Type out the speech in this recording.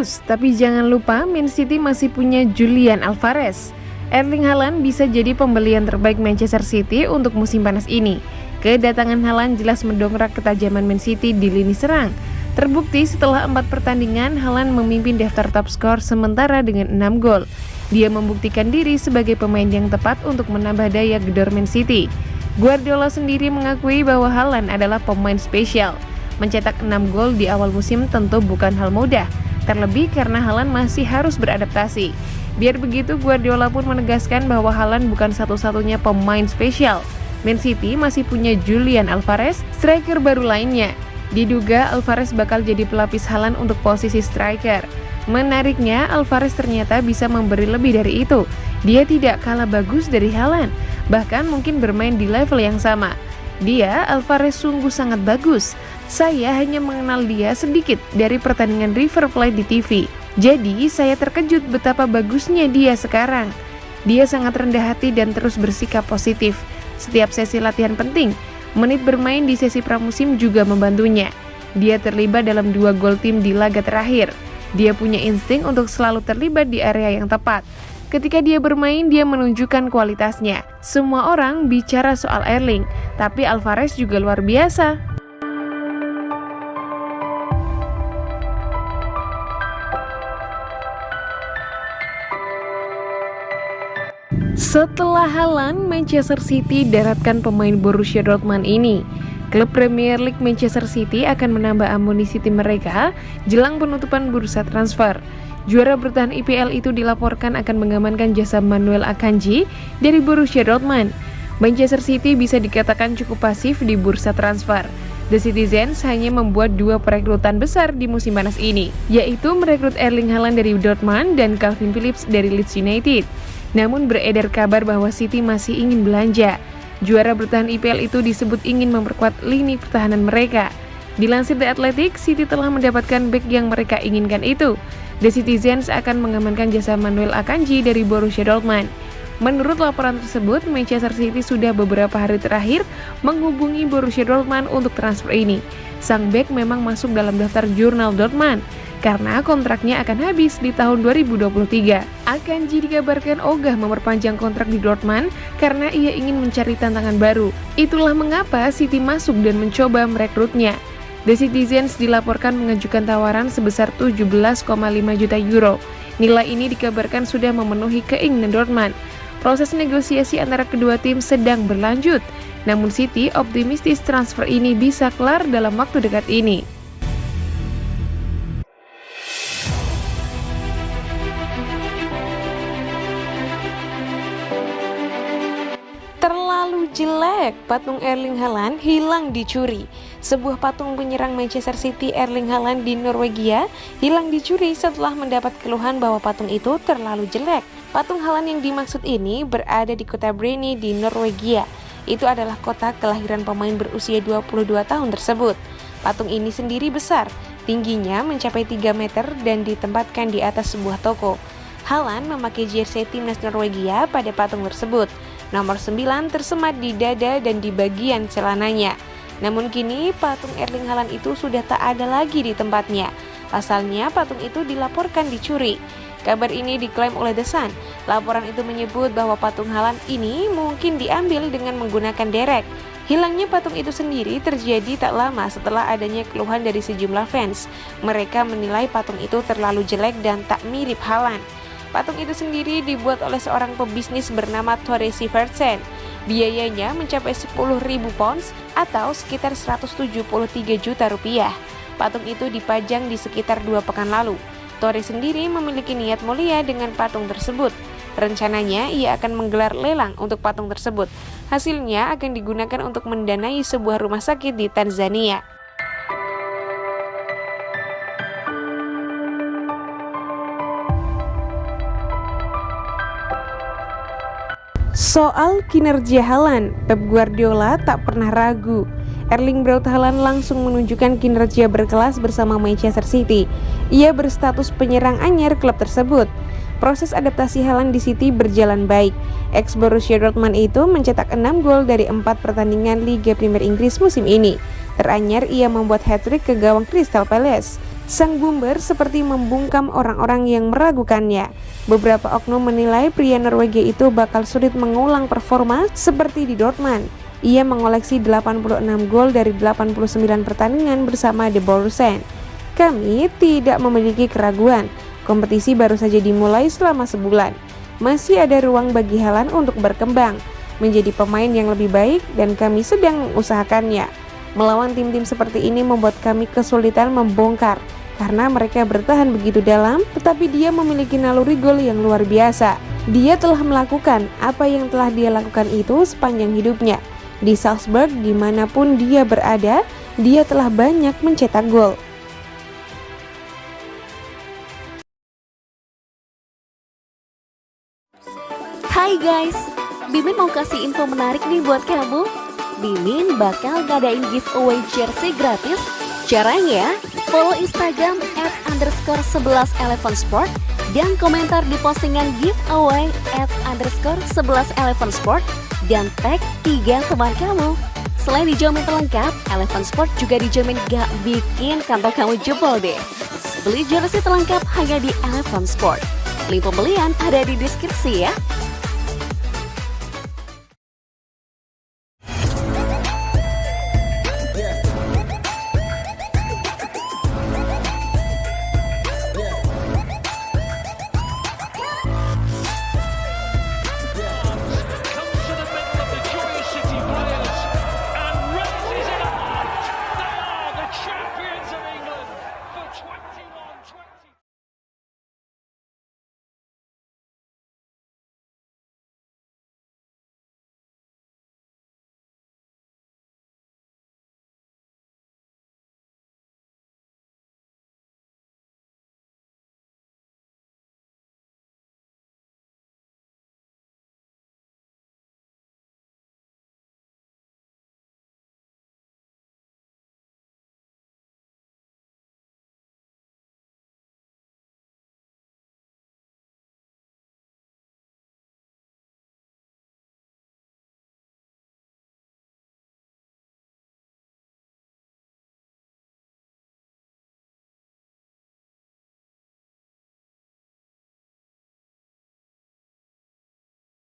bagus, tapi jangan lupa Man City masih punya Julian Alvarez. Erling Haaland bisa jadi pembelian terbaik Manchester City untuk musim panas ini. Kedatangan Haaland jelas mendongkrak ketajaman Man City di lini serang. Terbukti setelah 4 pertandingan, Haaland memimpin daftar top skor sementara dengan 6 gol. Dia membuktikan diri sebagai pemain yang tepat untuk menambah daya gedor Man City. Guardiola sendiri mengakui bahwa Haaland adalah pemain spesial. Mencetak 6 gol di awal musim tentu bukan hal mudah, terlebih karena Haaland masih harus beradaptasi. Biar begitu, Guardiola pun menegaskan bahwa Haaland bukan satu-satunya pemain spesial. Man City masih punya Julian Alvarez, striker baru lainnya. Diduga Alvarez bakal jadi pelapis Haaland untuk posisi striker. Menariknya, Alvarez ternyata bisa memberi lebih dari itu. Dia tidak kalah bagus dari Haaland, bahkan mungkin bermain di level yang sama. Dia, Alvarez, sungguh sangat bagus. Saya hanya mengenal dia sedikit dari pertandingan River Plate di TV. Jadi, saya terkejut betapa bagusnya dia sekarang. Dia sangat rendah hati dan terus bersikap positif. Setiap sesi latihan penting. Menit bermain di sesi pramusim juga membantunya. Dia terlibat dalam 2 gol tim di laga terakhir. Dia punya insting untuk selalu terlibat di area yang tepat. Ketika dia bermain, dia menunjukkan kualitasnya. Semua orang bicara soal Erling, tapi Alvarez juga luar biasa. Setelah Haaland, Manchester City daratkan pemain Borussia Dortmund ini. Klub Premier League Manchester City akan menambah amunisi tim mereka jelang penutupan bursa transfer. Juara bertahan IPL itu dilaporkan akan mengamankan jasa Manuel Akanji dari Borussia Dortmund. Manchester City bisa dikatakan cukup pasif di bursa transfer. The Citizens hanya membuat 2 perekrutan besar di musim panas ini, yaitu merekrut Erling Haaland dari Dortmund dan Calvin Phillips dari Leeds United. Namun beredar kabar bahwa City masih ingin belanja. Juara bertahan IPL itu disebut ingin memperkuat lini pertahanan mereka. Dilansir The Athletic, City telah mendapatkan bek yang mereka inginkan itu. The Citizens akan mengamankan jasa Manuel Akanji dari Borussia Dortmund. Menurut laporan tersebut, Manchester City sudah beberapa hari terakhir menghubungi Borussia Dortmund untuk transfer ini. Sang bek memang masuk dalam daftar jurnal Dortmund karena kontraknya akan habis di tahun 2023. Akanji dikabarkan ogah memperpanjang kontrak di Dortmund karena ia ingin mencari tantangan baru. Itulah mengapa City masuk dan mencoba merekrutnya. The Citizens dilaporkan mengajukan tawaran sebesar 17,5 juta euro. Nilai ini dikabarkan sudah memenuhi keinginan Dortmund. Proses negosiasi antara kedua tim sedang berlanjut, namun City optimistis transfer ini bisa kelar dalam waktu dekat ini. Terlalu jelek, patung Erling Haaland hilang dicuri. Sebuah patung penyerang Manchester City Erling Haaland di Norwegia hilang dicuri setelah mendapat keluhan bahwa patung itu terlalu jelek. Patung Haaland yang dimaksud ini berada di kota Bryne di Norwegia. Itu adalah kota kelahiran pemain berusia 22 tahun tersebut. Patung ini sendiri besar, tingginya mencapai 3 meter dan ditempatkan di atas sebuah toko. Haaland memakai jersey timnas Norwegia pada patung tersebut. Nomor 9 tersemat di dada dan di bagian celananya. Namun kini patung Erling Haaland itu sudah tak ada lagi di tempatnya. Pasalnya patung itu dilaporkan dicuri. Kabar ini diklaim oleh The Sun. Laporan itu menyebut bahwa patung Haaland ini mungkin diambil dengan menggunakan derek. Hilangnya patung itu sendiri terjadi tak lama setelah adanya keluhan dari sejumlah fans. Mereka menilai patung itu terlalu jelek dan tak mirip Haaland. Patung itu sendiri dibuat oleh seorang pebisnis bernama Tore Sivertsen. Biayanya mencapai 10.000 pounds atau sekitar 173 juta rupiah. Patung itu dipajang di sekitar 2 pekan lalu. Tore sendiri memiliki niat mulia dengan patung tersebut. Rencananya ia akan menggelar lelang untuk patung tersebut. Hasilnya akan digunakan untuk mendanai sebuah rumah sakit di Tanzania. Soal kinerja Haaland, Pep Guardiola tak pernah ragu. Erling Braut Haaland langsung menunjukkan kinerja berkelas bersama Manchester City. Ia berstatus penyerang anyar klub tersebut. Proses adaptasi Haaland di City berjalan baik. Ex Borussia Dortmund itu mencetak 6 gol dari 4 pertandingan Liga Premier Inggris musim ini. Teranyar ia membuat hat-trick ke gawang Crystal Palace. Sang boomer seperti membungkam orang-orang yang meragukannya. Beberapa oknum menilai pria Norwegia itu bakal sulit mengulang performa seperti di Dortmund. Ia mengoleksi 86 gol dari 89 pertandingan bersama The Borussia. Kami tidak memiliki keraguan. Kompetisi baru saja dimulai selama sebulan. Masih ada ruang bagi Haaland untuk berkembang, menjadi pemain yang lebih baik, dan kami sedang mengusahakannya. Melawan tim-tim seperti ini membuat kami kesulitan membongkar, karena mereka bertahan begitu dalam, tetapi dia memiliki naluri gol yang luar biasa. Dia telah melakukan apa yang telah dia lakukan itu sepanjang hidupnya. Di Salzburg, dimanapun dia berada, dia telah banyak mencetak gol. Hai guys, Mimin mau kasih info menarik nih buat kamu. Mimin bakal ngadain giveaway jersey gratis. Caranya, follow Instagram @_11elevensport dan komentar di postingan giveaway @_11elevensport dan tag 3 teman kamu. Selain dijamin terlengkap, Eleven Sport juga dijamin gak bikin kantong kamu jebol deh. Beli jersey terlengkap hanya di Eleven Sport. Link pembelian ada di deskripsi ya.